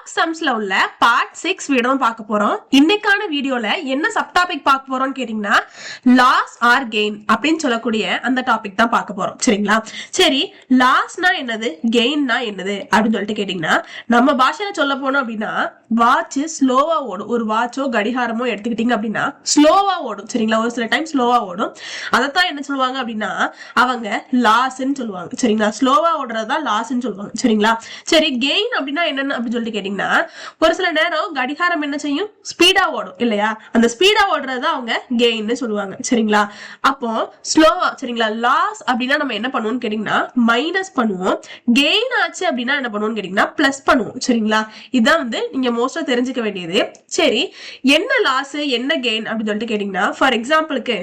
Black சம்ஸ்ல உள்ள part 6 video பார்க்க போறோம். இன்னைக்கான வீடியோல என்ன சப் டாபிக் பார்க்க போறோம்னு கேட்டீங்கன்னா லாஸ் ஆர் கெயின் அப்படின்னு சொல்லக்கூடிய அந்த டாபிக் தான் பார்க்க போறோம். சரிங்களா? சரி, லாஸ்னா என்னது, கெயின்னா என்னது அப்படின்னு சொல்லிட்டு கேட்டீங்கன்னா, நம்ம பாஷையில சொல்ல போனோம் அப்படின்னா வாட்ச் ஸ்லோவா ஓடும். ஒரு வாட்சோ கடிகாரமோ எடுத்துக்கிட்டீங்க அப்படின்னா ஸ்லோவா ஓடும். சரிங்களா? ஒரு சில டைம் ஸ்லோவா ஓடும். அதைத்தான் என்ன சொல்லுவாங்க அப்படின்னா அவங்க லாஸ்ன்னு சொல்லுவாங்க. சரிங்களா? ஸ்லோவா ஓடுறதுதான் லாஸ்ன்னு சொல்லுவாங்க. சரிங்களா? சரி, கெயின் அப்படின்னா என்னன்னு அப்படின்னு சொல்லிட்டு கேட்டீங்கன்னா, ஒரு சில நேரம் கடிகாரம் என்ன செய்யும், ஸ்பீடா ஓடும் இல்லையா? அந்த ஸ்பீடா ஓடுறத அவங்க கெயின்னு சொல்லுவாங்க. சரிங்களா? அப்போ ஸ்லோவா, சரிங்களா, லாஸ் அப்படின்னா நம்ம என்ன பண்ணுவோம்னு கேட்டீங்கன்னா மைனஸ் பண்ணுவோம். கெயின் ஆச்சு அப்படின்னா என்ன பண்ணுவோம்னு கேட்டீங்கன்னா பிளஸ் பண்ணுவோம். சரிங்களா? இதான் வந்து நீங்க மோஸ்டா தெரிஞ்சுக்க வேண்டியது. சரி, என்ன லாஸ் என்ன கெயின் அப்படின்னு சொல்லிட்டு கேட்டீங்கன்னா, ஃபார் எக்ஸாம்பிளுக்கு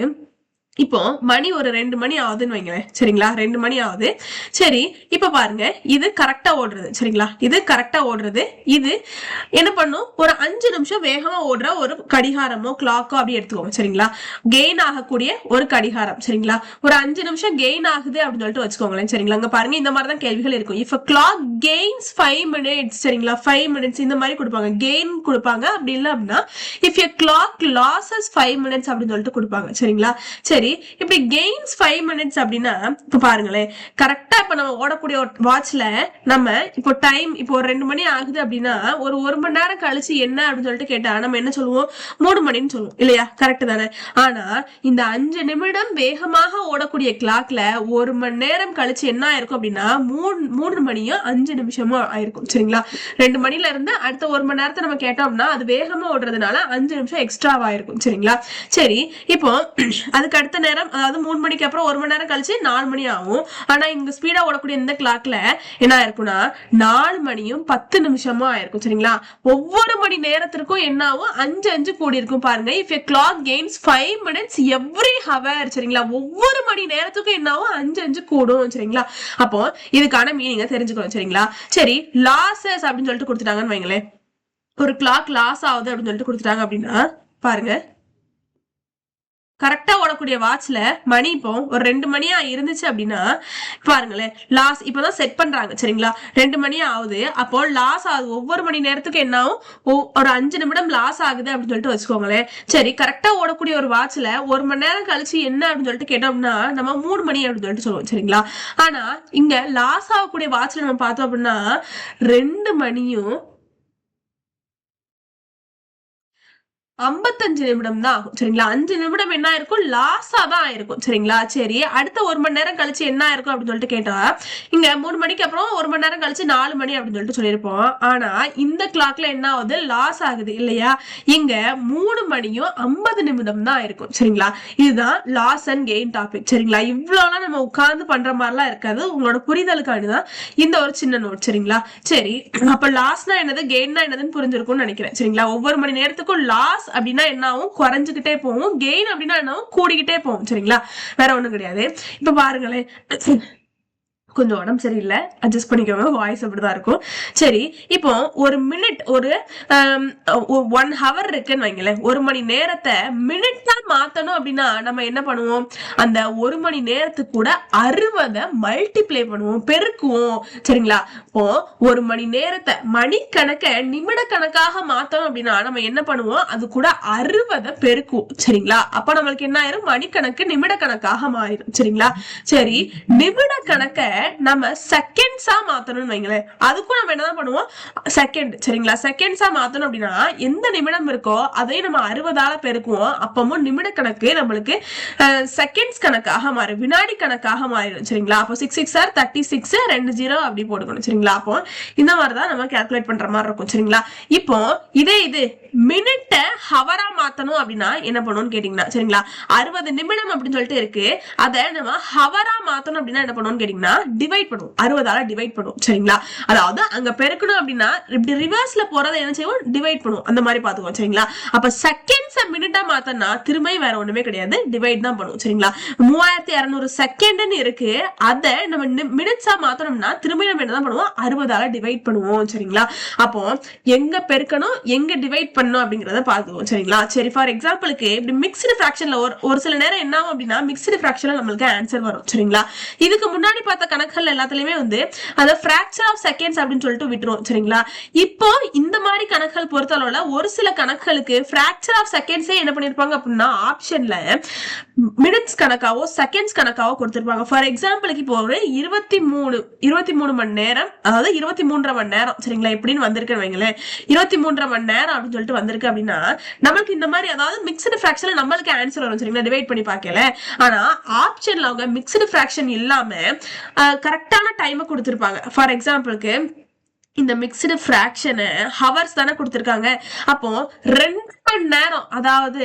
இப்போ மணி ஒரு 2 மணி ஆகுதுன்னு வைங்களேன். சரிங்களா? 2 மணி ஆகுது. சரி, இப்ப பாருங்க, இது கரெக்டா ஓடுறது. சரிங்களா? இது கரெக்டா ஓடுறது. இது என்ன பண்ணும், ஒரு 5 நிமிஷம் வேகமா ஓடுற ஒரு கடிகாரமோ கிளாக்கோ அப்படி எடுத்துக்கோங்க. சரிங்களா? கெயின் ஆகக்கூடிய ஒரு கடிகாரம். சரிங்களா? ஒரு 5 நிமிஷம் கெயின் ஆகுது அப்படின்னு சொல்லிட்டு வச்சுக்கோங்களேன். சரிங்களா? அங்க பாருங்க, இந்த மாதிரி தான் கேள்விகள் இருக்கும். இஃப் கிளாக் கெயின்ஸ் 5 மினிட்ஸ், சரிங்களா, 5 மினிட்ஸ் இந்த மாதிரி கொடுப்பாங்க, கெயின் கொடுப்பாங்க. அப்படி இல்லை அப்படின்னா if a clock losses 5 minutes அப்படின்னு சொல்லிட்டு கொடுப்பாங்க. சரிங்களா? சரி, இப்படி கெயின்ஸ் 5 மினிட்ஸ் அப்படின்னா இப்ப பாருங்களேன், கரெக்டா இப்ப நம்ம ஓடக்கூடிய வாட்ச்ல நம்ம இப்போ டைம் இப்போ ஒரு 2 மணி ஆகுது அப்படின்னா ஒரு மணி நேரம் கழிச்சு என்ன அப்படின்னு சொல்லிட்டு கேட்டா நம்ம என்ன சொல்லுவோம், 3 மணின்னு சொல்லுவோம் இல்லையா? கரெக்ட் தானே? ஆனா இந்த 5 நிமிடம் வேகமாக ஓடக்கூடிய கிளாக்ல 1 மணி நேரம் கழிச்சு என்ன ஆயிருக்கும் அப்படின்னா 3 மணியும் 5 நிமிஷமும் ஆயிருக்கும். சரிங்களா? 2 மணில இருந்து அடுத்த 1 மணி நேரத்தை நம்ம கேட்டோம்னா அது வேகமா ஓடுறதுனால 5 நிமிஷம் எக்ஸ்ட்ராவா இருக்கும். சரிங்களா? சரி, இப்போ அதுக்கு அடுத்த நேரம், அதாவது 3 மணிக்கு அப்புறம் 1 மணி நேரம் கழிச்சு 4 மணி ஆகும். ஆனா இங்க ஸ்பீடா ஓடக்கூடிய இந்த கிளாக்ல என்ன ஆயிருக்கும்னா 4 மணியும் 10 நிமிஷமும் ஆயிருக்கும். சரிங்களா? ஒவ்வொரு மணி நேரத்திற்கும் என்ன ஆகும், 5 கூடி இருக்கும். பாருங்க, if a clock gains 5 minutes every hour, சரிங்களா, ஒவ்வொரு மணி நேரத்துக்கும் என்ன ஆகும், 5 கூடும். சரிங்களா? அப்போ இதுக்கான மீனிங்க தெரிஞ்சுக்கணும். சரிங்களா? சரி, லாசஸ் அப்படின்னு சொல்லிட்டு கொடுத்துட்டாங்கன்னு வைங்களேன், ஒரு கிளாக் லாஸ் ஆகுது அப்படின்னு சொல்லிட்டு கொடுத்துட்டாங்க அப்படின்னா பாருங்க, கரெக்டா ஓடக்கூடிய வாட்ச்ல மணி இப்போ ஒரு 2 மணியா இருந்துச்சு அப்படின்னா பாருங்களேன், லாஸ் இப்பதான் செட் பண்றாங்க. சரிங்களா? 2 மணியா ஆகுது. அப்போ லாஸ் ஆகுது, ஒவ்வொரு மணி நேரத்துக்கு என்ன ஆகும், ஒரு 5 நிமிடம் லாஸ் ஆகுது அப்படின்னு சொல்லிட்டு வச்சுக்கோங்களேன். சரி, கரெக்டா ஓடக்கூடிய ஒரு வாட்ச்ல 1 மணி நேரம் கழிச்சு என்ன அப்படின்னு சொல்லிட்டு கேட்டோம்னா நம்ம 3 மணி அப்படின்னு சொல்லிட்டு சொல்லுவோம். சரிங்களா? ஆனா இங்க லாஸ் ஆகக்கூடிய வாட்ச்ல நம்ம பார்த்தோம் அப்படின்னா 2 மணியும் 55 நிமிடம் தான் ஆகும். சரிங்களா? 5 நிமிடம் என்ன ஆயிருக்கும், லாஸா தான் ஆயிருக்கும். சரிங்களா? சரி, அடுத்த 1 மணி நேரம் கழிச்சு என்ன ஆயிருக்கும் அப்படின்னு சொல்லிட்டு கேட்டா இங்க 3 மணிக்கு அப்புறம் 1 மணி நேரம் கழிச்சு 4 மணி அப்படின்னு சொல்லிட்டு சொல்லியிருப்போம். ஆனா இந்த கிளாக்ல என்ன ஆகுது, லாஸ் ஆகுது இல்லையா? இங்க 3 மணியும் 50 நிமிடம் தான் ஆயிருக்கும். சரிங்களா? இதுதான் லாஸ் அண்ட் கெயின் டாபிக். சரிங்களா? இவ்வளவுலாம் நம்ம உட்கார்ந்து பண்ற மாதிரிலாம் இருக்காது, உங்களோட புரிதலுக்காண்டிதான் இந்த ஒரு சின்ன நோட். சரிங்களா? சரி, அப்ப லாஸ்னா என்னது, கெயின்னா என்னதுன்னு புரிஞ்சிருக்கும்னு நினைக்கிறேன். சரிங்களா? ஒவ்வொரு மணி நேரத்துக்கும் லாஸ் அப்படின்னா என்ன ஆகும், குறைஞ்சுக்கிட்டே போகும். கெயின் அப்படின்னா என்ன ஆகும், கூடிக்கிட்டே போகும். சரிங்களா? வேற ஒண்ணும் கிடையாது. இப்ப பாருங்களேன், கொஞ்சம் உடம்பு சரியில்லை, அட்ஜஸ்ட் பண்ணிக்கோங்க, வாய்ஸ் அப்படிதான் இருக்கும். சரி, இப்போ ஒரு மினிட், ஒரு 1 ஹவர் இருக்குன்னு வைங்களேன், 1 மணி நேரத்தை மினிட்டா மாத்தணும் அப்படின்னா நம்ம என்ன பண்ணுவோம், அந்த 1 மணி நேரத்துக்கு கூட 60 மல்டிப்ளை பண்ணுவோம், பெருக்குவோம். சரிங்களா? இப்போ 1 மணி நேரத்தை மணிக்கணக்க நிமிட கணக்காக மாத்தணும் அப்படின்னா நம்ம என்ன பண்ணுவோம், அது கூட 60 பெருக்குவோம். சரிங்களா? அப்ப நம்மளுக்கு என்ன ஆயிரும், மணிக்கணக்கு நிமிட கணக்காக மாறிடும். சரிங்களா? சரி, நிமிட கணக்க நம்ம செகண்ட்ஸா மாத்தணும்னு வைங்களேன், அதுக்கும் நம்ம என்னதான் பண்ணுவோம், செகண்ட். சரிங்களா? செகண்ட்ஸா மாத்தணும் அப்படின்னா எந்த நிமிடம் இருக்கோ அதையும் நம்ம 60ஆல பெருக்குவோம். அப்பவும் நிமிட கணக்கு நம்மளுக்கு செகண்ட்ஸ் கணக்காக மாறும், வினாடி கணக்காக மாறிடும். சரிங்களா? அப்போ 6 6 36, 2 0 அப்படி போட்டுக்கணும். சரிங்களா? அப்போ இந்த மாதிரிதான் நம்ம கால்குலேட் பண்ற மாதிரி இருக்கும். சரிங்களா? இப்போ இது மினிட்ட ஹவரா மாத்தணும் அப்படின்னா என்ன பண்ணுவோம்னு கேட்டீங்கன்னா, சரிங்களா, 60 நிமிடம் அப்படின்னு சொல்லிட்டு இருக்கு, அதை நம்ம ஹவரா மாத்தணும் அப்படின்னா என்ன பண்ணுவோம்னு கேட்டீங்கன்னா டிவைட் பண்ணுவோம், 60ஆல டிவைட் பண்ணுவோம். சரிங்களா? அதாவது அங்க பெருக்கணும் அப்படின்னா இப்படி ரிவர்ஸ்ல போறதை என்ன செய்வோம், டிவைட் பண்ணுவோம். அந்த மாதிரி பாத்துக்கோம். சரிங்களா? அப்ப செகண்ட்ஸ் மினிட்டா மாத்தனா திரும்ப வேற ஒண்ணுமே கிடையாது, டிவைட் தான் பண்ணுவோம். சரிங்களா? 3200 செகண்ட்னு இருக்கு, அதை நம்ம மினிட்ஸா மாத்தணும்னா திரும்ப நம்ம என்னதான் பண்ணுவோம், 60ஆல டிவைட் பண்ணுவோம். சரிங்களா? அப்போ எங்க பெருக்கணும் எங்க டிவைட் பண்ணணும் அப்படிங்கறத பாத்துவோம். சரிங்களா? சரி, ஃபார் எக்ஸாம்பிளுக்கு இப்படி மிக்ஸ்டு ஃபிராக்ஷன்ல ஒரு சில நேரம் என்ன ஆகும் அப்படின்னா மிக்ஸ்டு ஃபிராக்ஷன்ல நம்மளுக்கு ஆன்சர் வரும். சரிங்களா? இதுக்கு முன்னாடி பார்த்த கணக்குகள் எல்லாத்துலயுமே வந்து அதை ஃபிராக்சர் ஆஃப் செகண்ட்ஸ் அப்படின்னு சொல்லிட்டு விட்டுரும். சரிங்களா? இப்போ இந்த மாதிரி கணக்குகள் பொறுத்தளவுல ஒரு சில கணக்குகளுக்கு ஃபிராக்சர் ஆஃப் செகண்ட்ஸே என்ன பண்ணிருப்பாங்க அப்படின்னா ஆப்ஷன்ல மினிட்ஸ் கணக்காவோ செகண்ட்ஸ் கணக்காவோ கொடுத்திருப்பாங்க. ஃபார் எக்ஸாம்பிளுக்கு இப்போ ஒரு 23 மணி நேரம், அதாவது 23 மணி நேரம், சரிங்களா, எப்படின்னு வந்திருக்குன்னு வைங்களேன். 23 மணி நேரம் அப்படின்னு சொல்லிட்டு வந்திருக்கு அப்படின்னா நம்மளுக்கு இந்த மாதிரி அதாவது மிக்ஸ்டு ஃபிராக்ஷன்ல நம்மளுக்கு ஆன்சர் வரும். சரிங்களா, டிவைட் பண்ணி பார்க்கல. ஆனா ஆப்ஷன்ல அவங்க மிக்ஸ்டு ஃபிராக்ஷன் இல்லாம கரெக்டான டைமை கொடுத்திருப்பாங்க. ஃபார் எக்ஸாம்பிளுக்கு இந்த மிக்ஸ்டு ஃபிராக்ஷனை ஹவர்ஸ் தானே கொடுத்திருக்காங்க. அப்போ 2 மணி நேரம், அதாவது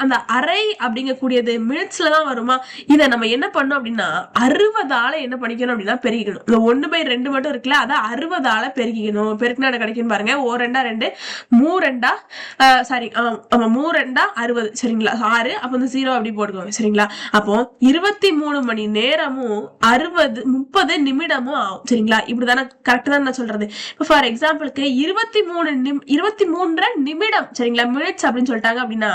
அந்த அரை அப்படிங்கக்கூடியது மினிட்ஸ்ல தான் வருமா? இதை நம்ம என்ன பண்ணோம் அப்படின்னா 60ஆல என்ன பண்ணிக்கணும் அப்படின்னா பெருகிக்கணும். இந்த 1/2 மட்டும் இருக்குல்ல, அதை 60ஆல பெருகிக்கணும். பெருக்கினா கிடைக்கும் பாருங்க. 2 சாரி 3 சரிங்களா, 6. அப்போ இந்த 0 அப்படி போட்டுக்கோங்க. சரிங்களா? அப்போ 23 மணி நேரமும் 30 நிமிடமும் ஆகும். சரிங்களா? இப்படிதானே கரெக்ட் தான் நான் சொல்றது. இப்போ ஃபார் எக்ஸாம்பிளுக்கு 23 நிமிடம், சரிங்களா, மினிட்ஸ் அப்படின்னு சொல்லிட்டாங்க அப்படின்னா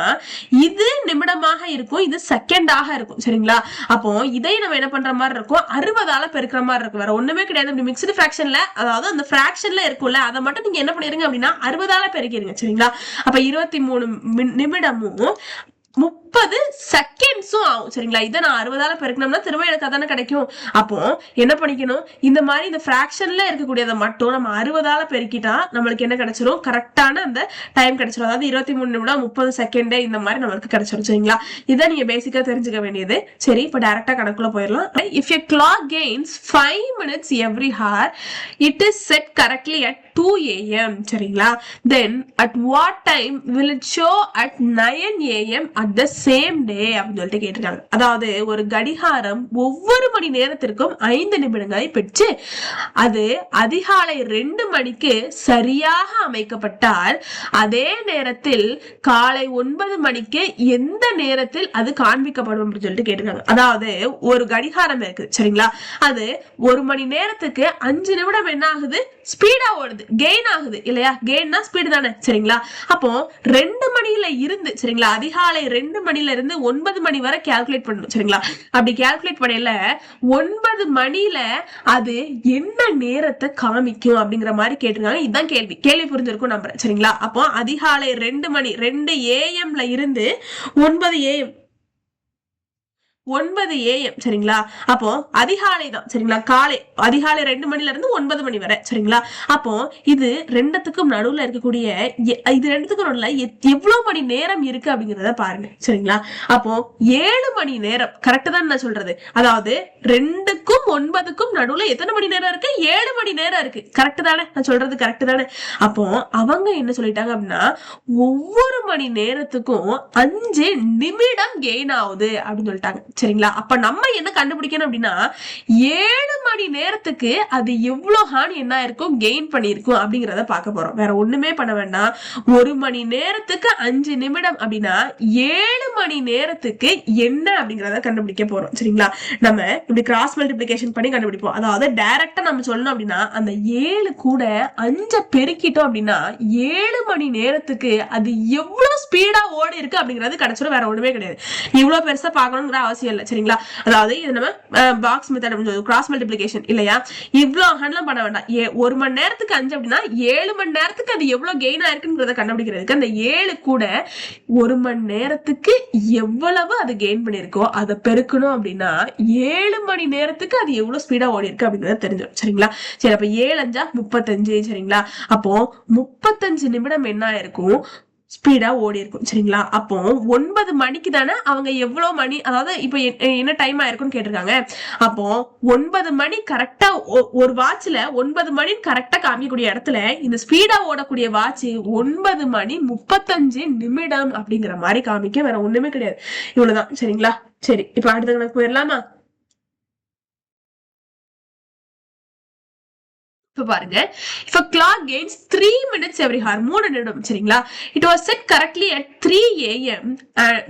இது நிமிடமாக இருக்கும், இது செகண்டாக இருக்கும். சரிங்களா? அப்போ இதை நம்ம என்ன பண்ற மாதிரி இருக்கும், 60ஆல பெருக்கிற மாதிரி இருக்கும். வேற ஒண்ணுமே கிடையாது. இப்படி மிக்ஸ்டு ஃபிராக்ஷன்ல, அதாவது அந்த ஃபிராக்ஷன்ல இருக்கும்ல, அதை மட்டும் நீங்க என்ன பண்ணிருங்க அப்படின்னா 60ஆல பெருக்கிடுங்க. சரிங்களா? அப்ப 23 நிமிடமும் 30 செகண்ட்ஸும் ஆகும். சரிங்களா? இதை நான் 60ஆல பெருக்கணும்னா திரும்ப எனக்கு அதானே கிடைக்கும். அப்போ என்ன பண்ணிக்கணும், இந்த மாதிரி இந்த ஃபிராக்ஷன்ல இருக்கக்கூடியதை மட்டும் நம்ம 60ஆல பெருக்கிட்டா நம்மளுக்கு என்ன கிடைச்சிரும், கரெக்டான அந்த டைம் கிடைச்சிரும். அதாவது 23 நிமிடம் 30 செகண்ட் இந்த மாதிரி நம்மளுக்கு கிடைச்சிரும். சரிங்களா? இதை நீங்க பேசிக்கா தெரிஞ்சுக்க வேண்டியது. சரி, இப்போ டைரக்டா கணக்குள்ள போயிடலாம். If a clock gains 5 minutes every hour, it is set correctly at 2 AM. சரிங்களா? Then at what time will it show at 9 AM at the same day அப்படின்னு சொல்லிட்டு கேட்டிருக்காங்க. அதாவது ஒரு கடிகாரம் ஒவ்வொரு மணி நேரத்திற்கும் 5 நிமிடங்களை பெற்று அது அதிகாலை 2 மணிக்கு சரியாக அமைக்கப்பட்டால் அதே நேரத்தில் காலை 9 மணிக்கு எந்த நேரத்தில் அது காண்பிக்கப்படும் அப்படின்னு சொல்லிட்டு கேட்டிருக்காங்க. அதாவது ஒரு கடிகாரம் இருக்கு. சரிங்களா? அது 1 மணி நேரத்துக்கு 5 நிமிடம் என்ன ஆகுது, ஸ்பீடா ஓடுது, கெயின் ஆகுது இல்லையா? கெயின்னா ஸ்பீடு தானே. சரிங்களா? அப்போ 2 மணில இருந்து, சரிங்களா, அதிகாலை 2 மணில இருந்து 9 மணி வரை கால்குலேட் பண்ணணும். சரிங்களா? அப்படி கால்குலேட் பண்ணல 9 மணில அது என்ன நேரத்தை காமிக்கும் அப்படிங்கிற மாதிரி கேட்டிருக்காங்க. இதுதான் கேள்வி புரிஞ்சிருக்கும் நம்புறேன். சரிங்களா? அப்போ அதிகாலை 2 மணி 2 AM இருந்து 9 AM 9 AM. சரிங்களா? அப்போ அதிகாலை தான். சரிங்களா? காலை அதிகாலை 2 மணில இருந்து 9 மணி வரை. சரிங்களா? அப்போ இது ரெண்டுத்துக்கும் நடுவுல இருக்கக்கூடிய எவ்வளவு மணி நேரம் இருக்கு அப்படிங்கறத பாருங்க. சரிங்களா? அப்போ 7 மணி நேரம் கரெக்ட் தான் நான் சொல்றது. அதாவது 2க்கும் 9க்கும் நடுவுல எத்தனை மணி நேரம் இருக்கு, 7 மணி நேரம் இருக்கு. கரெக்ட் தானே நான் சொல்றது, கரெக்ட் தானே? அப்போ அவங்க என்ன சொல்லிட்டாங்க அப்படின்னா ஒவ்வொரு மணி நேரத்துக்கும் 5 நிமிடம் கெயின் ஆகுது அப்படின்னு சொல்லிட்டாங்க. சரிங்களா? அப்ப நம்ம என்ன கண்டுபிடிக்கணும் அப்படின்னா 7 மணி நேரத்துக்கு அது எவ்வளவு ஹான் என்ன இருக்கும், கெயின் பண்ணிருக்கும் அப்படிங்கறத பார்க்க போறோம். வேற ஒண்ணுமே பண்ண வேண்டாம். 1 மணி நேரத்துக்கு 5 நிமிடம் அப்படின்னா 7 மணி நேரத்துக்கு என்ன அப்படிங்கறத கண்டுபிடிக்க போறோம். சரிங்களா? நம்ம இப்படி கிராஸ் மல்டிப்ளிகேஷன் பண்ணி கண்டுபிடிப்போம். அதாவது டைரக்டா நம்ம சொல்லணும் அப்படின்னா அந்த 7 கூட 5 பெருக்கிட்டோம் அப்படின்னா 7 மணி நேரத்துக்கு அது எவ்வளவு ஸ்பீடா ஓடி இருக்கு அப்படிங்கறது கிடைச்சிடும். வேற ஒண்ணுமே கிடையாது. இவ்வளவு பெருசா பார்க்கணுங்கிற அவசியம் இல்ல. சரிங்களா? அதாவது இது நம்ம பாக்ஸ் மெத்தட் கிராஸ் மல்டிப்ளிகேஷன் இல்லையா? இவ்வளவு ஹேண்ட்லாம் பண்ண வேண்டாம். 1 மணி நேரத்துக்கு 5 அப்படின்னா 7 மணி நேரத்துக்கு அது எவ்வளவு கெயின் ஆயிருக்குன்றத கண்டுபிடிக்கிறதுக்கு அந்த 7 கூட 1 மணி நேரத்துக்கு எவ்வளவு அது கெயின் பண்ணிருக்கோ அதை பெருக்கணும் அப்படின்னா 7 மணி நேரத்துக்கு அது எவ்வளவு ஸ்பீடா ஓடி இருக்கு அப்படிங்கறத தெரிஞ்சிடும். சரிங்களா? சரி, அப்ப 7 5 35. சரிங்களா? அப்போ 35 நிமிடம் என்ன ஆயிருக்கும், ஸ்பீடா ஓடி இருக்கும். சரிங்களா? அப்போ 9 மணிக்கு தானே அவங்க எவ்வளவு மணி, அதாவது இப்ப என்ன டைம் ஆயிருக்கும்னு கேட்டிருக்காங்க. அப்போ 9 மணி கரெக்டா ஒரு வாட்ச்ல 9 மணி கரெக்டா காமிக்கக்கூடிய இடத்துல இந்த ஸ்பீடா ஓடக்கூடிய வாட்ச் 9 மணி 35 நிமிடம் அப்படிங்கிற மாதிரி காமிக்க. வேற ஒண்ணுமே கிடையாது. இவ்வளவுதான். சரிங்களா? சரி, இப்ப அடுத்த கணக்கு போயிடலாமா? பாருங்க, if a clock gains 3 minutes every hour, 3 நிமிடம் சரிங்களா, it was set correctly at 3 a.m.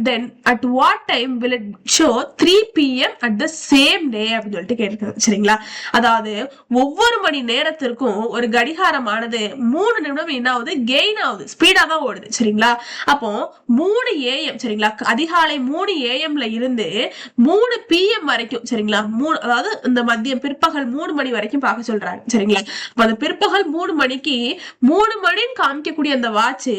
then at what time will it show 3 p.m. at the same day அப்படின்னு சொல்லிட்டு கேட்டிருக்காங்க சரிங்களா. அதாவது ஒவ்வொரு மணி நேரத்திற்கும் ஒரு கடிகாரமானது 3 நிமிடம் என்ன ஆகுது, கெயின் ஆகுது, ஸ்பீடா தான் ஓடுது சரிங்களா. அப்போ 3 a.m. சரிங்களா, அதிகாலை 3 a.m.ல இருந்து 3 p.m. வரைக்கும் சரிங்களா, அதாவது இந்த மதியம் பிற்பகல் 3 மணி வரைக்கும் பார்க்க சொல்றாங்க சரிங்களா. அந்த பிற்பகல் 3 மணிக்கு 3 மணின்னு காமிக்கக்கூடிய அந்த வாட்ச்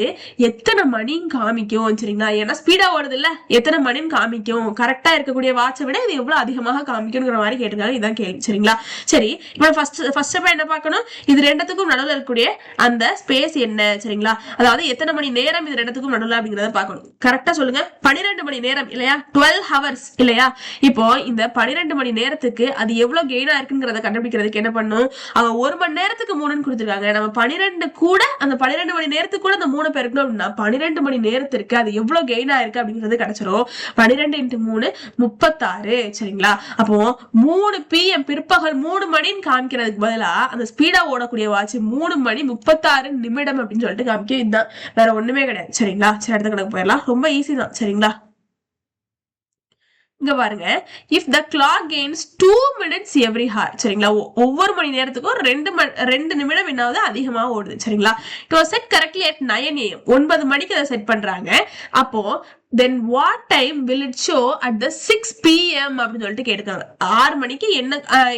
எத்தனை மணின்னு காமிக்கும் சரிங்களா. ஏன்னா ஸ்பீடா ஓடுது இல்ல, எத்தனை மணின்னு காமிக்கும், கரெக்டா இருக்கக்கூடிய வாட்சை விட இது எவ்வளவு அதிகமாக காமிக்கும்ங்கிற மாதிரி கேட்டிருக்காங்க. இதான் கேள்வி சரிங்களா. சரி, இப்ப ஃபர்ஸ்ட் என்ன பார்க்கணும், இது ரெண்டுத்துக்கும் நடுவில் இருக்கக்கூடிய அந்த ஸ்பேஸ் என்ன சரிங்களா, அதாவது எத்தனை மணி நேரம் இது ரெண்டுத்துக்கும் நடுவில் அப்படிங்கறத பார்க்கணும். கரெக்டா சொல்லுங்க, 12 மணி நேரம் இல்லையா, 12 hours இல்லையா. இப்போ இந்த 12 மணி நேரத்துக்கு அது எவ்வளவு கெயினா இருக்குங்கிறத கண்டுபிடிக்கிறதுக்கு என்ன பண்ணும், அவங்க 1 மணி நேரத்துக்கு 3 கொடுத்திருக்காங்க, நம்ம 12 கூட அந்த 12 மணி நேரத்துக்கு கூட அந்த 3 பெருக்கணும் அப்படின்னா 12 மணி நேரத்திற்கு அது எவ்வளவு கெயின் ஆயிருக்கு அப்படிங்கிறது கிடைச்சிரும். 12 × 3 36 சரிங்களா. அப்போ 3 p.m. பிற்பகல் 3 மணின்னு காமிக்கிறதுக்கு பதிலா அந்த ஸ்பீடா ஓடக்கூடிய வாட்ச் 3 மணி 36 நிமிடம் அப்படின்னு சொல்லிட்டு காமிக்கும். இதுதான், வேற ஒண்ணுமே கிடையாது சரிங்களா. சரி, அடுத்த கணக்கு போயிடலாம், ரொம்ப ஈஸி தான் சரிங்களா. இங்க பாருங்க, if the clock gains 2 minutes every hour சரிங்களா, ஒவ்வொரு மணி நேரத்துக்கும் 2 நிமிடம் என்னாவது அதிகமா ஓடுது சரிங்களா. it was set correctly at 9 a.m. 9 மணிக்கு அதை செட் பண்றாங்க. அப்போ then what time will it show at the 6 p.m. அப்படின்னு சொல்லிட்டு கேட்டிருக்காங்க. 6 மணிக்கு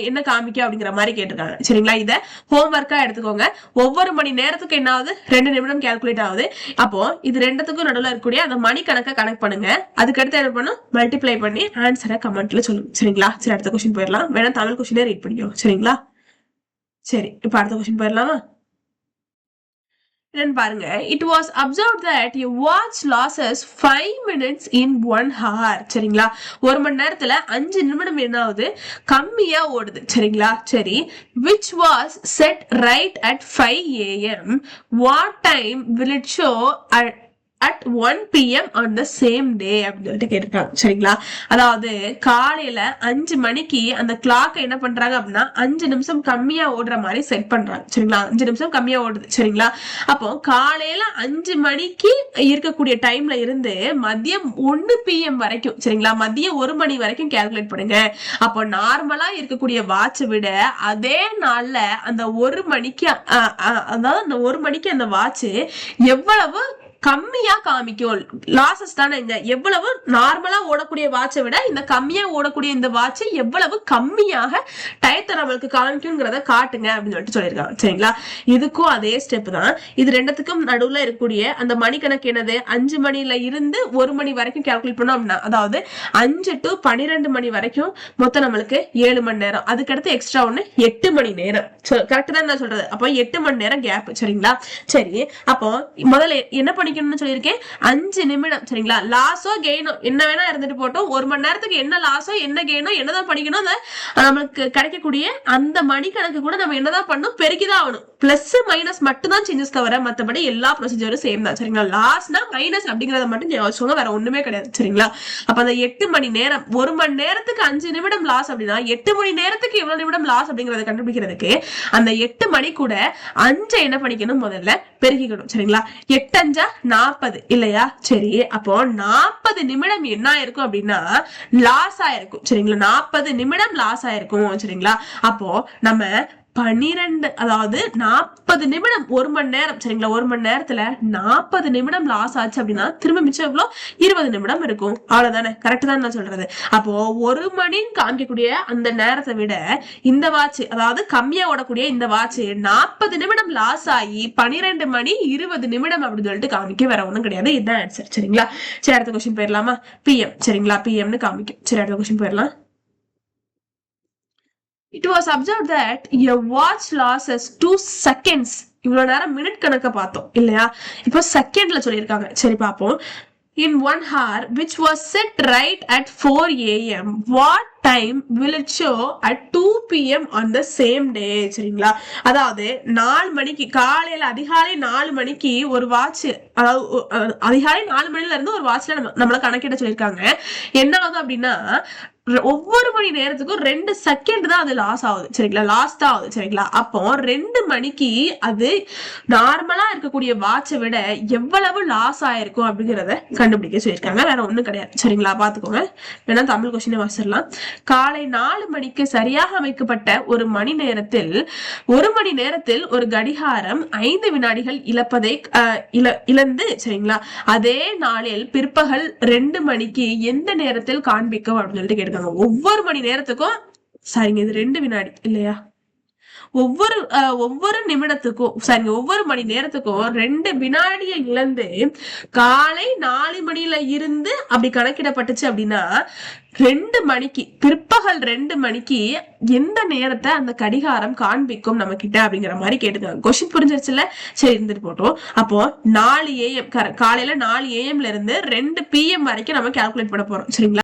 என்ன காமிக்கும் அப்படிங்கிற மாதிரி கேட்டிருக்காங்க சரிங்களா. இத ஹோம்ஒர்க்கா எடுத்துக்கோங்க. ஒவ்வொரு மணி நேரத்துக்கு என்ன ஆகுது, 2 நிமிடம் கால்குலேட் ஆகுது. அப்போ இது ரெண்டுத்துக்கும் நடுவில் இருக்கக்கூடிய அந்த மணி கணக்கை கனெக்ட் பண்ணுங்க. அதுக்கடுத்து என்ன பண்ணும், மல்டிப்ளை பண்ணி ஆன்சரை கமெண்ட்ல சொல்லுங்க சரிங்களா. சரி, அடுத்த கொஸ்டின் போயிடலாம். வேணா தமிழ் கொஸ்டினே ரீட் பண்ணிக்கோ சரிங்களா. சரி, இப்ப அடுத்த கொஸ்டின் போயிடலாமா. பாருங்க, it was observed that a watch loses 5 minutes in 1 hour சரிங்களா. 1 மணி நேரத்துல 5 நிமிடம் என்ன ஆகுது, கம்மியா ஓடுது சரிங்களா. சரி, which was set right at 5 a.m. what time will it show at 1 p.m. on the same day அப்படின்னு சொல்லிட்டு கேட்டிருக்காங்க சரிங்களா. அதாவது காலையில 5 மணிக்கு அந்த கிளாக் என்ன பண்றாங்க அப்படின்னா 5 நிமிஷம் கம்மியா ஓடுற மாதிரி செட் பண்றாங்க சரிங்களா. 5 நிமிஷம் கம்மியா ஓடுது சரிங்களா. அப்போ காலையில 5 மணிக்கு இருக்கக்கூடிய டைம்ல இருந்து மதியம் 1 p.m. வரைக்கும் சரிங்களா, மதியம் 1 மணி வரைக்கும் கால்குலேட் பண்ணுங்க. அப்போ நார்மலா இருக்கக்கூடிய வாட்சை விட அதே நாள்ல அந்த 1 மணிக்கு அதாவது அந்த 1 மணிக்கு அந்த வாட்ச் எவ்வளவு கம்மியா காமிக்கும், லாசஸ் தானே. இங்க எவ்வளவு நார்மலா ஓடக்கூடிய வாட்சை விட இந்த கம்மியா ஓடக்கூடிய இந்த வாட்ச் எவ்வளவு கம்மியாக டயத்தை நம்மளுக்கு காமிக்கும்ங்கிறத காட்டுங்க அப்படின்னு சொல்லிட்டு சொல்லியிருக்காங்க சரிங்களா. இதுக்கும் அதே ஸ்டெப் தான். இது ரெண்டுத்துக்கும் நடுவுல இருக்கக்கூடிய அந்த மணிக்கணக்கு என்னது, 5 மணில இருந்து 1 மணி வரைக்கும் கால்குலேட் பண்ணோம் அப்படின்னா, அதாவது 5 to 12 மணி வரைக்கும் மொத்தம் நம்மளுக்கு 7 மணி நேரம். அதுக்கடுத்து எக்ஸ்ட்ரா 8 மணி நேரம். கரெக்ட் தான் நான் சொல்றது. அப்போ 8 மணி நேரம் கேப் சரிங்களா. சரி, அப்போ முதல்ல என்ன பண்ணி சொல்லியிருக்கேன், 5 நிமிடம் சரிங்களா. லாஸோ கெயினோ என்ன வேணா இருந்துட்டு போட்டோம், 1 மணி நேரத்துக்கு என்ன லாஸோ என்ன கெயினோ என்னதான் பண்ணிக்கணும், நம்மளுக்கு கிடைக்கக்கூடிய அந்த மணி கணக்கு கூட நம்ம என்னதான் பண்ணும், பெருக்கிதான் ஆகணும். பிளஸ் மைனஸ் மட்டும் தான் சேஞ்சஸ் தவிர மற்றபடி எல்லா ப்ரொசீஜரும் சேம் தான் சரிங்களா. லாஸ்னா மைனஸ் அப்படிங்கறத மட்டும் யோசிச்சோங்க, வேற ஒண்ணுமே கிடையாது சரிங்களா. அப்ப அந்த 8 மணி நேரம், 1 மணி நேரத்துக்கு 5 நிமிடம் லாஸ் அப்படின்னா 8 மணி நேரத்துக்கு எவ்வளவு நிமிடம் லாஸ் அப்படிங்கறத கண்டுபிடிக்கிறதுக்கு அந்த 8 மணி கூட 5 என்ன பண்ணிக்கணும், முதல்ல பெருக்கிக்கணும் சரிங்களா. 8 5 40 இல்லையா. சரி, அப்போ 40 நிமிடம் என்ன ஆயிருக்கும் அப்படின்னா லாஸ் ஆயிருக்கும் சரிங்களா. 40 நிமிடம் லாஸ் ஆயிருக்கும் சரிங்களா. அப்போ நம்ம 12 அதாவது 40 நிமிடம் 1 மணி நேரம் சரிங்களா. 1 மணி நேரத்துல 40 நிமிடம் லாஸ் ஆச்சு அப்படின்னா திரும்ப மிச்சம் எவ்வளோ, 20 நிமிடம் இருக்கும். அவ்வளவுதானே, கரெக்ட் தான் நான் சொல்றது. அப்போ 1 மணின்னு காமிக்கக்கூடிய அந்த நேரத்தை விட இந்த வாட்ச், அதாவது கம்மியா ஓடக்கூடிய இந்த வாட்ச் 40 நிமிடம் லாஸ் ஆகி 12 மணி 20 நிமிடம் அப்படின்னு சொல்லிட்டு காமிக்க, வேற ஒண்ணும் கிடையாது. இதுதான் ஆன்சர் சரிங்களா. சரி, அடுத்த கொஸ்டின் போயிடலாமா. PM சரிங்களா, PMனு காமிக்கும். சரி, அடுத்த கொஸ்டின் போயிடலாம். It was observed that a watch loses 2 seconds. இவ்வளவு நேரம் மினிட் கணக்க பார்த்தோம் இல்லையா, இப்போ செகண்ட்ல சொல்லியிருக்காங்க. சரி பாப்போம். In 1 hour which was set right at 4 a.m. what time will it show at 2 p.m. on the same day சரிங்களா. அதாவது 4 மணிக்கு காலையில அதிகாலை 4 மணிக்கு ஒரு வாட்ச், அதாவது அதிகாலை 4 மணில இருந்து ஒரு வாட்ச்ல நம்மள கணக்கிட சொல்லியிருக்காங்க. என்ன ஆகுது அப்படின்னா ஒவ்வொரு மணி நேரத்துக்கும் 2 செகண்ட் தான் அது லாஸ் ஆகுது சரிங்களா, லாஸ் தான் ஆகுது சரிங்களா. அப்போ 2 மணிக்கு அது நார்மலா இருக்கக்கூடிய வாட்சை விட எவ்வளவு லாஸ் ஆயிருக்கும் அப்படிங்கறத கண்டுபிடிக்க சொல்லியிருக்காங்க. வேற ஒண்ணும் கிடையாது சரிங்களா. பாத்துக்கோங்க, வேணா தமிழ் கொஸ்டினை வாசிடலாம். காலை 4 மணிக்கு சரியாக அமைக்கப்பட்ட ஒரு மணி நேரத்தில் ஒரு கடிகாரம் 5 வினாடிகள் இழந்து சரிங்களா, அதே நாளில் பிற்பகல் 2 மணிக்கு எந்த நேரத்தில் காண்பிக்கும் அப்படின்னு சொல்லிட்டு கேட்டிருக்காங்க. ஒவ்வொரு மணி நேரத்துக்கும் சரிங்க, இது 2 வினாடி இல்லையா, ஒவ்வொரு நிமிடத்துக்கும் சரிங்க, ஒவ்வொரு மணி நேரத்துக்கும் 2 வினாடியை இழந்து காலை 4 மணில இருந்து அப்படி கணக்கிடப்பட்டுச்சு அப்படின்னா 2 மணிக்கு பிற்பகல் 2 மணிக்கு எந்த நேரத்தை அந்த கடிகாரம் காண்பிக்கும் நம்ம கிட்ட அப்படிங்கிற மாதிரி கேட்டுக்காங்க. கொஸ்டின் புரிஞ்சிருச்சுல, சரி இருந்துட்டு போட்டோம். அப்போ 4 AM காலையில 4 AM இருந்து 2 PM வரைக்கும் நம்ம கால்குலேட் பண்ண போறோம் சரிங்களா.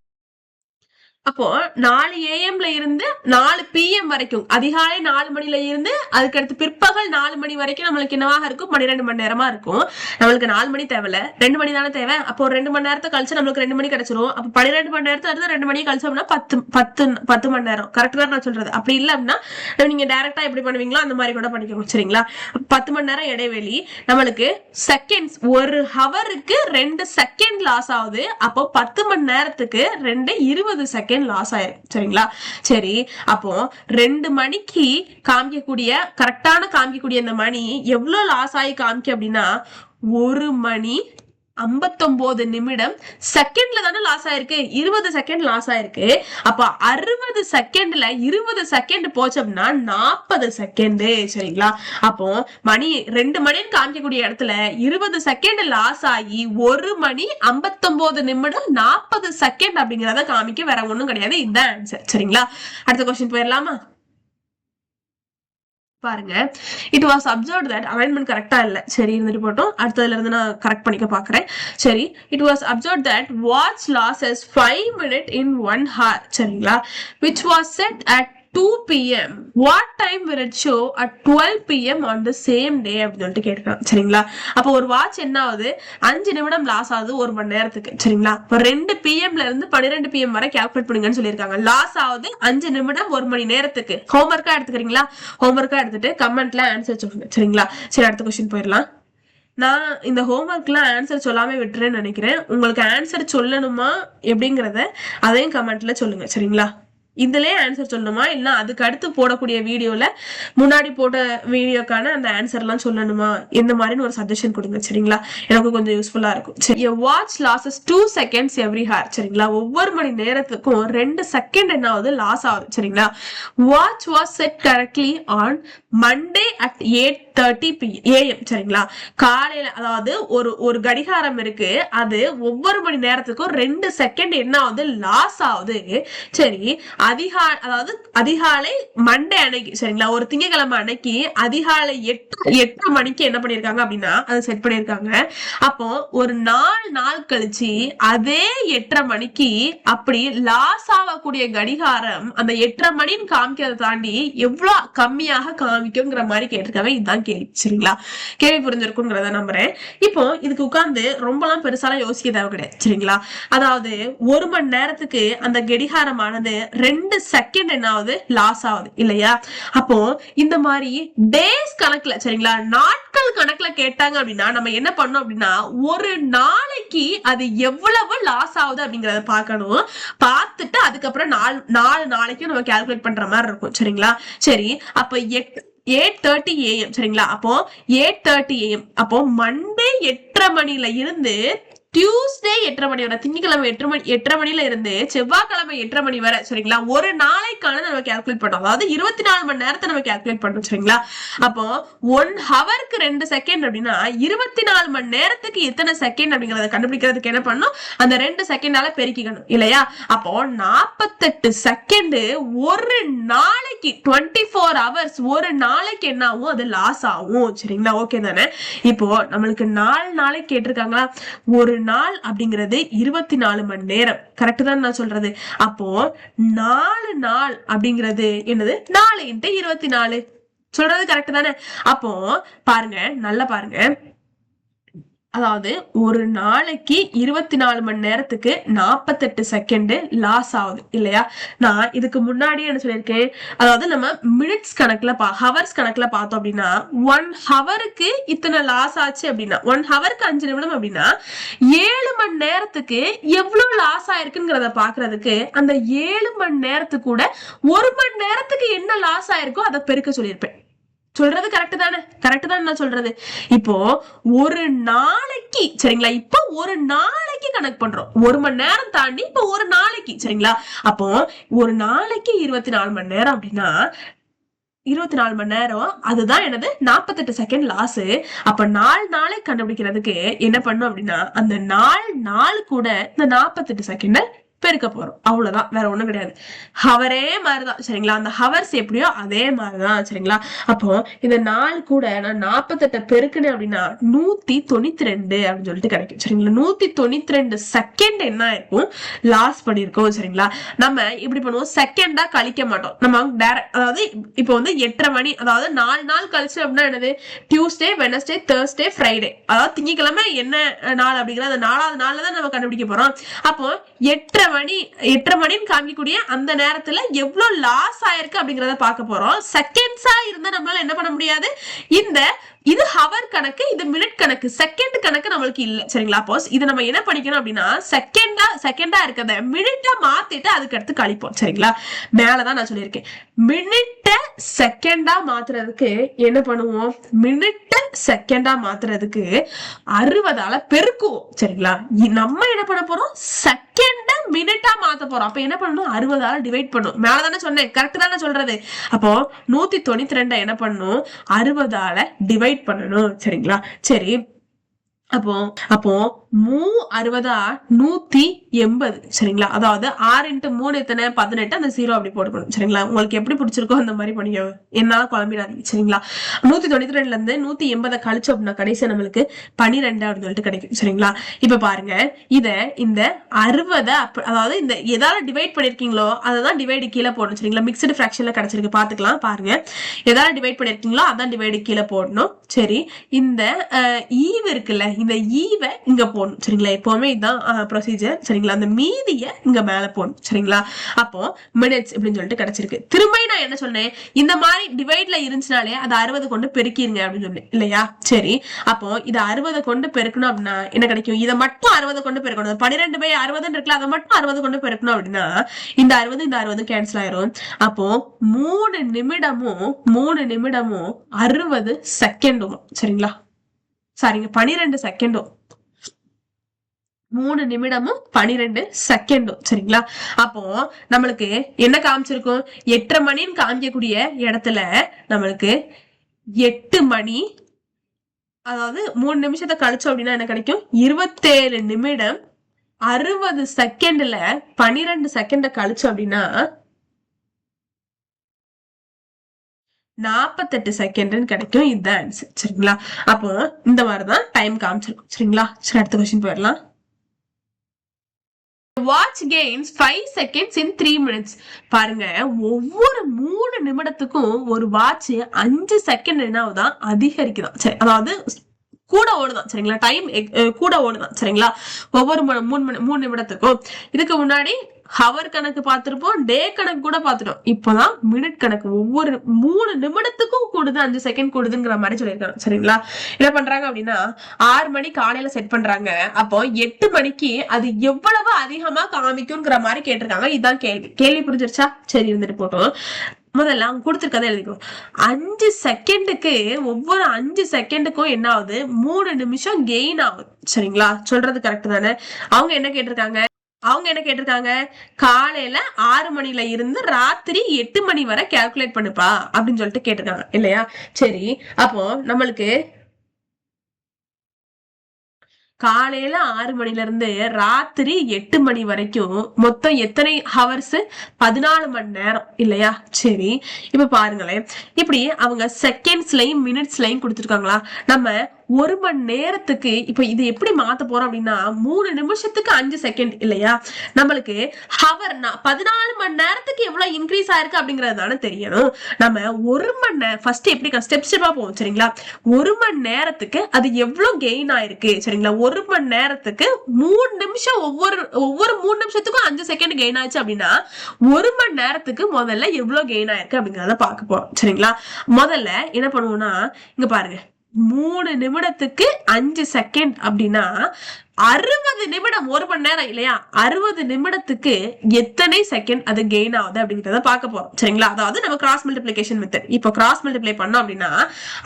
அப்போ 4 AM இருந்து 4 PM வரைக்கும், அதிகாலை 4 மணில இருந்து அதுக்கடுத்து பிற்பகல் 4 மணி வரைக்கும் நம்மளுக்கு என்னவாக இருக்கும், 12 மணி நேரமா இருக்கும். நம்மளுக்கு 4 மணி தேவையில்ல, 2 மணி தானே தேவை. அப்போ 2 மணி நேரத்தை கழிச்சு நம்மளுக்கு 2 மணி கிடைச்சிரும். அப்போ 12 மணி நேரத்துல இருந்து 2 மணி கழிச்சோம்னா 10 மணி நேரம். கரெக்ட் தான் நான் சொல்றது. அப்படி இல்ல அப்படின்னா நீங்க டைரக்டா எப்படி பண்ணுவீங்களோ அந்த மாதிரி கூட பண்ணிக்கோங்க சரிங்களா. 10 மணி நேரம் இடைவெளி, நம்மளுக்கு செகண்ட்ஸ், ஒரு ஹவருக்கு 2 செகண்ட் லாஸ் ஆகுது. அப்போ 10 மணி நேரத்துக்கு 20 செகண்ட் லாஸ் ஆயிருக்கு சரிங்களா. சரி, அப்போ 2 மணிக்கு காமிக்கக்கூடிய இந்த மணி எவ்வளவு லாஸ் ஆகி காமிக்க அப்படின்னா 1 மணி 59 நிமிடம் செகண்ட்ல தானே லாஸ் ஆயிருக்கு, 20 செகண்ட் லாஸ் ஆயிருக்கு. அப்ப 60 செகண்ட்ல 20 செகண்ட் போச்சு அப்படின்னா 40 செகண்ட் சரிங்களா. அப்போ 2 மணின்னு காமிக்கக்கூடிய இடத்துல 20 செகண்ட் லாஸ் ஆகி 1 மணி 59 நிமிடம் 40 செகண்ட் அப்படிங்கறத காமிக்க, வேற ஒண்ணும் கிடையாது. இதுதான் ஆன்சர் சரிங்களா. அடுத்த கொஸ்டின் போயிடலாமா. பாருங்க, it was observed that alignment கரெக்டா இல்ல, சரி இருந்துட்டு போட்டோம். அடுத்ததுல இருந்து நான் கரெக்ட் பண்ணிக்க பாக்குறேன். சரி, it was observed that watch losses 5 minutes in 1 hour சரிங்களா, which was set at 2 PM. What time will it show at 12 PM on the same day அப்படின்னு சொல்லிட்டு கேட்கலாம் சரிங்களா. அப்போ ஒரு வாட்ச் என்ன ஆகுது, 5 நிமிடம் லாஸ் ஆகுது 1 மணி நேரத்துக்கு சரிங்களா. இப்போ 2 PMல இருந்து 12 PM வரை கால்குலேட் பண்ணுங்கன்னு சொல்லியிருக்காங்க. லாஸ் ஆகுது 5 நிமிடம் 1 மணி நேரத்துக்கு. ஹோம்ஒர்க்கா எடுத்துக்கிறீங்களா, ஹோம்ஒர்க்கா எடுத்துட்டு கமெண்ட்ல ஆன்சர் சொல்லுங்க சரிங்களா. சரி, அடுத்த கொஸ்டின் போயிடலாம். நான் இந்த ஹோம்ஒர்க்லாம் ஆன்சர் சொல்லாம விட்டுறேன்னு நினைக்கிறேன். உங்களுக்கு ஆன்சர் சொல்லணுமா எப்படிங்கிறத அதையும் கமெண்ட்ல சொல்லுங்க சரிங்களா. இதுலயே ஆன்சர் சொல்லணுமா, இல்ல அதுக்கு அடுத்து போடக்கூடிய வீடியோல முன்னாடி போட்ட வீடியோக்கான அந்த ஆன்சர் எல்லாம் சொல்லணுமா, இந்த மாதிரி ஒரு சஜஷன் கொடுங்க சரிங்களா. எனக்கு கொஞ்சம் யூஸ்ஃபுல்லா இருக்கும். சரி, watch losses 2 seconds every hour சரிங்களா. ஒவ்வொரு மணி நேரத்துக்கும் 2 செகண்ட் என்ன ஆகுது, லாஸ் ஆகுது சரிங்களா. Watch was set correctly on Monday at 8:30 AM சரிங்களா. காலையில, அதாவது ஒரு கடிகாரம் இருக்கு, அது ஒவ்வொரு மணி நேரத்துக்கும் 2 செகண்ட் என்ன ஆகுது, லாஸ் ஆகுது. சரி, அதிகாலை மண்டே அன்னைக்கு சரிங்களா, ஒரு திங்கட்கிழமை அன்னைக்கு அதிகாலை 8 மணிக்கு என்ன பண்ணிருக்காங்க அப்படின்னா அதை செட் பண்ணிருக்காங்க. அப்போ ஒரு 4 நாள் கழிச்சு அதே 8:30 மணிக்கு அப்படி லாஸ் ஆகக்கூடிய கடிகாரம் அந்த 8:30 மணின்னு காமிக்கிறத தாண்டி எவ்வளவு கம்மியாக காமிக்குங்கிற மாதிரி கேட்டிருக்காங்க. இதுதான் கேள்வி சரிங்களா. கேள்வி புரிஞ்சிருக்குங்கிறத நம்புறேன். இப்போ இதுக்கு உட்கார்ந்து ரொம்பலாம் பெருசாலாம் யோசிக்க தேவை கிடையாது சரிங்களா. அதாவது 1 மணி நேரத்துக்கு அந்த கடிகாரமானது 2 செகண்ட் என்ன ஆகுது, லாஸ் ஆகுது இல்லையா. அப்போ இந்த மாதிரி டேஸ் கணக்குல சரிங்களா, நாட்கள் கணக்குல கேட்டாங்க அப்படின்னா நம்ம என்ன பண்ணோம் அப்படின்னா ஒரு நாளைக்கு அது எவ்வளவு லாஸ் ஆகுது அப்படிங்கறத பார்க்கணும். பார்த்துட்டு அதுக்கப்புறம் 4 நாளைக்கும் நம்ம கால்குலேட் பண்ற மாதிரி இருக்கும் சரிங்களா. சரி, அப்ப 8:30 AM சரிங்களா. அப்போ 8:30 AM, அப்போ மண்டே 8:30 மணில இருந்து டியூஸ்டே 8:30 மணி வரை, திங்கக்கிழமை 8:30 மணில இருந்து செவ்வாய்க்கிழமை 8:30 மணி வரை சரிங்களா. ஒரு நாளைக்கான நம்ம கால்குலேட் பண்றோம். அதாவது 24 மணி நேரத்தை நம்ம கால்குலேட் பண்றோம் சரிங்களா. அப்போ 1 ஹவருக்கு 2 செகண்ட் அப்படின்னா 24 மணி நேரத்துக்கு எத்தனை செகண்ட் அப்படிங்கறத கண்டுபிடிக்கிறதுக்கு என்ன பண்ணணும், அந்த 2 செகண்டால பெருக்கிக்கணும் இல்லையா. அப்போ 48 செகண்ட் ஒரு நாளைக்கு, 24 ஹவர்ஸ் ஒரு நாளைக்கு என்ன ஆகும், அது லாஸ் ஆகும் சரிங்களா. ஓகே தானே. இப்போ நம்மளுக்கு 4 நாளைக்கு கேட்டிருக்காங்களா. ஒரு நாள் அப்படிங்கிறது 24 மணி நேரம். கரெக்ட் தான் நான் சொல்றது. அப்போ 4 நாள் அப்படிங்கிறது என்னது, 4 × 24 சொல்றது கரெக்ட் தானே. அப்போ பாருங்க, நல்லா பாருங்க, அதாவது ஒரு நாளைக்கு 24 மணி நேரத்துக்கு 48 செகண்ட் லாஸ் ஆகுது இல்லையா? நான் இதுக்கு முன்னாடியே என்ன சொல்லியிருக்கேன், அதாவது நம்ம மினிட்ஸ் கணக்குல ஹவர்ஸ் கணக்குல பார்த்தோம் அப்படின்னா 1 ஹவருக்கு இத்தனை லாஸ் ஆச்சு அப்படின்னா 1 ஹவருக்கு 5 நிமிடம் அப்படின்னா 7 மணி நேரத்துக்கு எவ்வளவு லாஸ் ஆயிருக்குங்கிறத பாக்குறதுக்கு அந்த 7 மணி நேரத்துக்கு கூட 1 மணி நேரத்துக்கு என்ன லாஸ் ஆயிருக்கோ அதை பெருக்க சொல்லியிருப்பேன். சொல்றது கரெக்ட் தானே? கரெக்ட் தான் நான் சொல்றது. இப்போ ஒரு நாளைக்கு சரிங்களா, இப்போ ஒரு நாளைக்கு கணக்கு பண்றோம், 1 மணி நேரம் தாண்டி இப்போ ஒரு நாளைக்கு சரிங்களா. அப்போ ஒரு நாளைக்கு 24 மணி நேரம் அப்படின்னா 24 மணி நேரம், அதுதான் எனது 48 செகண்ட் லாஸ். அப்ப 4 நாளை கண்டுபிடிக்கிறதுக்கு என்ன பண்ணும் அப்படின்னா அந்த 4 நாள் கூட இந்த 48 செகண்ட் பெருக்க போறோம், அவ்வளவுதான், வேற ஒண்ணும் கிடையாது. ஹவரே மாதிரிதான் சரிங்களா, அந்த ஹவர்ஸ் எப்படியோ அதே மாதிரிதான் சரிங்களா. அப்போ இந்த நாள் கூட நான் 48 பெருக்கினேன் அப்படின்னா 192 அப்படின்னு சொல்லிட்டு கிடைக்கும் சரிங்களா. 192 செகண்ட் என்ன இருக்கும் லாஸ் பண்ணிருக்கோம் சரிங்களா. நம்ம இப்படி பண்ணுவோம், செகண்டா கழிக்க மாட்டோம், நம்ம டைரக்ட், அதாவது இப்போ வந்து 8:30 மணி, அதாவது 4 நாள் கழிச்சு அப்படின்னா என்னது, டியூஸ்டே, வெனஸ்டே, தேர்ஸ்டே, ஃப்ரைடே, அதாவது திங்கக்கிழமை என்ன நாள் அப்படிங்கிற அந்த 4வது நாள்ல தான் நம்ம கண்டுபிடிக்க போறோம். அப்போ 8:30 மணின்னு காமிக்கக்கூடிய அந்த நேரத்துல எவ்வளவு லாஸ் ஆயிருக்கு அப்படிங்கறத பார்க்க போறோம். செகண்ட்ஸா இருந்தா நம்மளால என்ன பண்ண முடியாது, இது ஹவர் கணக்கு, இது மினிட் கணக்கு, செகண்ட் கணக்கு நம்மளுக்கு இல்ல சரிங்களா. அப்போ இது நம்ம என்ன பண்ணிக்கணும் அப்படின்னா செகண்டா இருக்கிறத மினிட்டா மாத்திட்டு அதுக்கு அடுத்து கழிப்போம் சரிங்களா. மேலதான் நான் சொல்லியிருக்கேன், மினிட்ட செகண்டா மாத்துறதுக்கு என்ன பண்ணுவோம், மினிட்ட செகண்டா மாத்துறதுக்கு 60ஆல பெருக்குவோம் சரிங்களா. நம்ம என்ன பண்ண போறோம், செகண்ட மினிட்டா மாத்த போறோம். அப்ப என்ன பண்ணணும், 60ஆல டிவைட் பண்ணும். மேலதானே சொன்னேன், கரெக்ட் தானே சொல்றது. அப்போ 192 என்ன பண்ணணும், 60ஆல டிவைட் பண்ணணும் சரிங்களா. சரி, அப்போ 180 சரிங்களா. அதாவது 6x3 எத்தனை, 18, அந்த 0 அப்படி போட்டுக்கணும் சரிங்களா. உங்களுக்கு எப்படி பிடிச்சிருக்கோ அந்த மாதிரி பண்ணிக்க, என்னால குழம்பிடாதீங்க சரிங்களா. 192ல இருந்து 180 கழிச்சு அப்படின்னா கடைசி நம்மளுக்கு 12 அப்படின்னு சொல்லிட்டு கிடைக்கும் சரிங்களா. இப்ப பாருங்க, இந்த 60, அதாவது இந்த எதால டிவைட் பண்ணிருக்கீங்களோ அதான் டிவைடு கீழே போடணும் சரிங்களா. மிக்சடு ஃபிராக்ஷன்ல கிடைச்சிருக்கு, பாத்துக்கலாம் பாருங்க. எதால டிவைட் பண்ணிருக்கீங்களோ அதான் டிவைடு கீழே போடணும். சரி, இந்த ஈவ் இருக்குல்ல, இந்த ஈவை இங்க போடணும் சரிங்களா. எப்பவுமே இதுதான் ப்ரொசீஜர் சரிங்களா. அந்த மீதிய இங்க மேல போடணும் சரிங்களா. அப்போ மினிட்ஸ் அப்படின்னு சொல்லிட்டு கிடைச்சிருக்கு. திரும்ப நான் என்ன சொன்னேன், இந்த மாதிரி டிவைட்ல இருந்துச்சுனாலே அது 60 கொண்டு பெருக்கிருங்க அப்படின்னு சொன்னேன் இல்லையா. சரி, அப்போ இதை 60 கொண்டு பெருக்கணும் அப்படின்னா என்ன கிடைக்கும், இதை மட்டும் 60 கொண்டு பெருக்கணும். 12/60 இருக்குல்ல, அதை மட்டும் 60 கொண்டு பெருக்கணும் அப்படின்னா இந்த 60 கேன்சல் ஆயிரும். அப்போ 3 நிமிடமும் 60 செகண்டும் சரிங்களா. சாரிங்க, 12 செகண்டும், 3 நிமிடமும் 12 செகண்டும் சரிங்களா. அப்போ நம்மளுக்கு என்ன காமிச்சிருக்கும், 8:30 மணின்னு காமிக்கக்கூடிய இடத்துல நம்மளுக்கு 8 மணி, அதாவது 3 நிமிஷத்தை கழிச்சோம் அப்படின்னா என்ன கிடைக்கும், 27 நிமிடம் 60 செகண்ட்ல 12 செகண்ட கழிச்சோம் அப்படின்னா 48 செகண்ட்னு கிடைக்கும். இதுதான் ஆன்சர் சரிங்களா. அப்போ இந்த மாதிரிதான் டைம் காமிச்சிருக்கும் சரிங்களா. சரி, அடுத்த கொஸ்டின் போயிடலாம். வாட்ச் கெயின்ஸ் 5 செகண்ட்ஸ் இன் 3 மினிட்ஸ். பாருங்க, ஒவ்வொரு 3 நிமிடத்துக்கும் ஒரு வாட்ச் 5 செகண்ட் என்னதான் அதிகரிக்குதான் சரி, அதாவது கூட ஓடுதான் சரிங்களா. டைம் கூட ஓடுதான் சரிங்களா, ஒவ்வொரு 3 நிமிடத்துக்கும். இதுக்கு முன்னாடி ஹவர் கணக்கு பார்த்திருப்போம், டே கணக்கு கூட பார்த்துட்டோம். இப்பதான் மினிட் கணக்கு, ஒவ்வொரு 3 நிமிடத்துக்கும் கூடுது, 5 செகண்ட் கூடுதுங்கிற மாதிரி சொல்லியிருக்காங்க சரிங்களா. என்ன பண்றாங்க அப்படின்னா 6 மணி காலையில செட் பண்றாங்க. அப்போ 8 மணிக்கு அது எவ்வளவு அதிகமா காமிக்கும்ங்கிற மாதிரி கேட்டிருக்காங்க. இதுதான் கேள்வி புரிஞ்சிருச்சா? சரி, இருந்துட்டு போட்டோம். முதல்ல அவங்க கொடுத்துருக்கதை எழுதிக்கும். 5 செகண்டுக்கு, ஒவ்வொரு 5 செகண்டுக்கும் என்ன ஆகுது, 3 நிமிஷம் கெயின் ஆகுது சரிங்களா. சொல்றது கரெக்ட் தானே. அவங்க என்ன கேட்டிருக்காங்க, காலையில 6 மணில இருந்து ராத்திரி 8 மணி வரை கால்குலேட் பண்ணுப்பா அப்படின்னு சொல்லிட்டு கேட்டிருக்காங்க இல்லையா. சரி, அப்போ நம்மளுக்கு காலையில 6 மணில இருந்து ராத்திரி 8 மணி வரைக்கும் மொத்தம் எத்தனை ஹவர்ஸ், 14 மணி நேரம் இல்லையா. சரி, இப்ப பாருங்களேன், இப்படி அவங்க செகண்ட்ஸ்லயும் மினிட்ஸ்லயும் கொடுத்துருக்காங்களா. நம்ம 1 மணி நேரத்துக்கு இப்ப இது எப்படி மாத்த போறோம் அப்படின்னா 3 நிமிஷத்துக்கு 5 செகண்ட் இல்லையா? நம்மளுக்கு ஹவர் 14 மணி நேரத்துக்கு எவ்வளவு இன்க்ரீஸ் ஆயிருக்கு அப்படிங்கறது தானே தெரியணும். நம்ம 1 மணி நேரம் ஃபர்ஸ்ட் எப்படி ஸ்டெப் ஸ்டெப்பா போவோம் சரிங்களா? 1 மணி நேரத்துக்கு அது எவ்வளவு கெயின் ஆயிருக்கு சரிங்களா? 1 மணி நேரத்துக்கு 3 நிமிஷம் ஒவ்வொரு 3 நிமிஷத்துக்கும் 5 செகண்ட் கெயின் ஆச்சு அப்படின்னா 1 மணி நேரத்துக்கு முதல்ல எவ்வளவு கெயின் ஆயிருக்கு அப்படிங்கறத பார்க்க போறோம் சரிங்களா? முதல்ல என்ன பண்ணுவோம்னா இங்க பாருங்க, 3 நிமிடத்துக்கு 5 செகண்ட் அப்படின்னா 60 நிமிடம், 1 மணி நேரம் இல்லையா? 60 நிமிடத்துக்கு எத்தனை செகண்ட் அது கெயின் ஆகுது அப்படிங்கறத பார்க்க போறோம் சரிங்களா? அதாவது நம்ம கிராஸ் மல்டிப்ளிகேஷன் மெத்தட். இப்போ கிராஸ் மல்டிப்ளை பண்ணோம் அப்படின்னா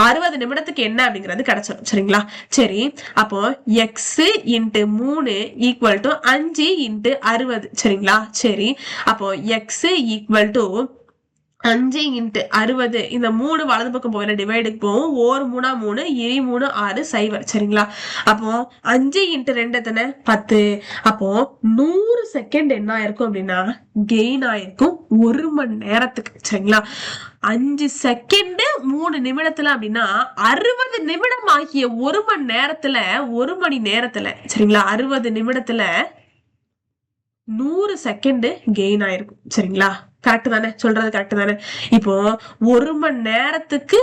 60 நிமிடத்துக்கு என்ன அப்படிங்கிறது கிடைச்சிடும் சரிங்களா? சரி, அப்போ x into 3 equal to 5 into 60 சரிங்களா? சரி, அப்போ x ஈக்குவல் டு 5 இன்ட்டு 60, இந்த 3 வலது பக்கம் போகிற டிவைடுக்கு போகும். 1 3 3 3 3 6 0 சரிங்களா? அப்போ 5 இன்ட்டு 2 எத்தனை 10. அப்போ 100 செகண்ட் என்ன ஆயிருக்கும் அப்படின்னா கெயின் ஆயிருக்கும் 1 மணி நேரத்துக்கு சரிங்களா? 5 செகண்ட் 3 நிமிடத்துல அப்படின்னா 60 நிமிடம் ஆகிய 1 மணி நேரத்துல 1 மணி நேரத்துல சரிங்களா? 60 நிமிடத்துல 100 செகண்ட் கெயின் ஆயிருக்கும் சரிங்களா? கரெக்ட் தானே? சொல்றது கரெக்ட் தானே? இப்போ 1 மணி நேரத்துக்கு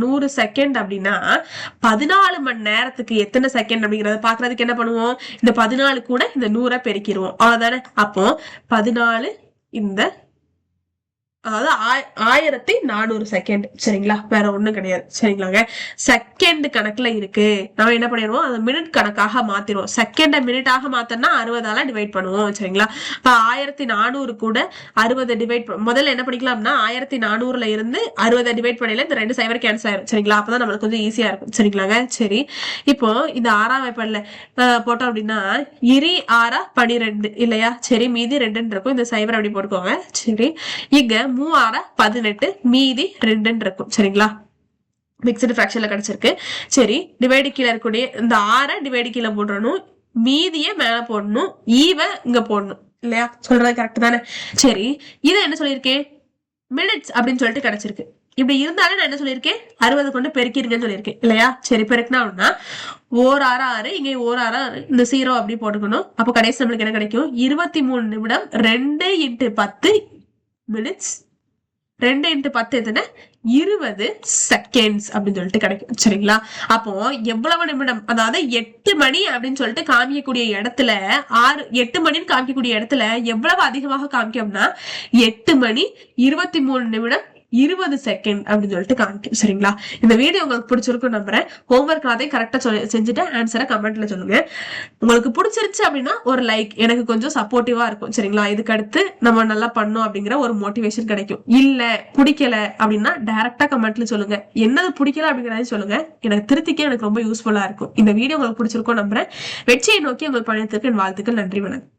100 செகண்ட் அப்படின்னா 14 மணி நேரத்துக்கு எத்தனை செகண்ட் அப்படிங்கறத பாக்குறதுக்கு என்ன பண்ணுவோம்? இந்த 14 கூட இந்த 100 பெருக்கிடுவோம் அவ்வளவுதானே? அப்போ 14 இந்த அதாவது 1400 செகண்ட் சரிங்களா? வேற ஒண்ணும் கிடையாது சரிங்களாங்க? செகண்ட் கணக்குல இருக்கு, நம்ம என்ன பண்ணிடுவோம், அதை மினிட் கணக்காக மாத்திடுவோம். செகண்ட மினிட்டாக மாத்தனா 60ஆல டிவைட் பண்ணுவோம் சரிங்களா? இப்ப 1400 கூட 60 டிவைட் முதல்ல என்ன பண்ணிக்கலாம்னா 1400ல இருந்து 60 டிவைட் பண்ணல இந்த 2 0 கேன்சல் ஆயிரும் சரிங்களா? அப்பதான் நம்மளுக்கு கொஞ்சம் ஈஸியா இருக்கும் சரிங்களாங்க? சரி, இப்போ இந்த 6ஆம் வாய்ப்பாடுல போட்டோம் அப்படின்னா 2 6 12 இல்லையா? சரி, மீதி 2 இருக்கும். இந்த 0 அப்படி போட்டுக்கோங்க. சரி, இங்க 3 6 18 மீதி 2 இருக்கும் சரிங்களா? மிக்ஸ்டு ஃபிராக்ஷன்ல கிடைச்சிருக்கு. சரி, டிவைடு கீழே இருக்கக்கூடிய இந்த 6 டிவைடு கீழே போடணும், மீதிய மேல போடணும், ஈவ இங்க போடணும் இல்லையா? சொல்றது கரெக்ட் தானே? சரி, இதை என்ன சொல்லியிருக்கேன், மினிட்ஸ் அப்படின்னு சொல்லிட்டு கிடைச்சிருக்கு. இப்படி இருந்தாலும் நான் என்ன சொல்லியிருக்கேன், 60 கொண்டு பெருக்கிருங்கன்னு சொல்லியிருக்கேன் இல்லையா? சரி, பெருக்கினா அப்படின்னா 1 6 6 இங்க 1 6 இந்த 0 அப்படி போட்டுக்கணும். அப்போ கடைசி நம்மளுக்கு என்ன கிடைக்கும், 23 நிமிடம் 2 இன்ட்டு 10 மினிட்ஸ், 2 இன்ட்டு 10 எத்தனை 20 செகண்ட்ஸ் அப்படின்னு சொல்லிட்டு கிடைக்கும் சரிங்களா? அப்போ எவ்வளவு நிமிடம், அதாவது 8 மணி அப்படின்னு சொல்லிட்டு காமிக்கக்கூடிய இடத்துல 8 மணின்னு காமிக்கக்கூடிய இடத்துல எவ்வளவு அதிகமாக காமிக்கோம்னா 8 மணி 23 நிமிடம் 20 செகண்ட் அப்படின்னு சொல்லிட்டு காமிக்கும் சரிங்களா? இந்த வீடியோ உங்களுக்கு பிடிச்சிருக்கும் நம்புறேன். ஹோம்ஒர்க் அதை கரெக்டா செஞ்சுட்டு ஆன்சரை கமெண்ட்ல சொல்லுங்க. உங்களுக்கு பிடிச்சிருச்சு அப்படின்னா ஒரு லைக் எனக்கு கொஞ்சம் சப்போர்ட்டிவா இருக்கும் சரிங்களா? இதுக்கு அடுத்து நம்ம நல்லா பண்ணோம் அப்படிங்கிற ஒரு மோட்டிவேஷன் கிடைக்கும். இல்ல பிடிக்கல அப்படின்னா டைரக்டா கமெண்ட்ல சொல்லுங்க, என்னது பிடிக்கல அப்படிங்கறதையும் சொல்லுங்க. எனக்கு திருத்திக்க எனக்கு ரொம்ப யூஸ்ஃபுல்லா இருக்கும். இந்த வீடியோ உங்களுக்கு பிடிச்சிருக்கும் நம்புறேன். வெற்றியை நோக்கி உங்கள் பயணத்திற்கு என் வாழ்த்துக்கள். நன்றி, வணக்கம்.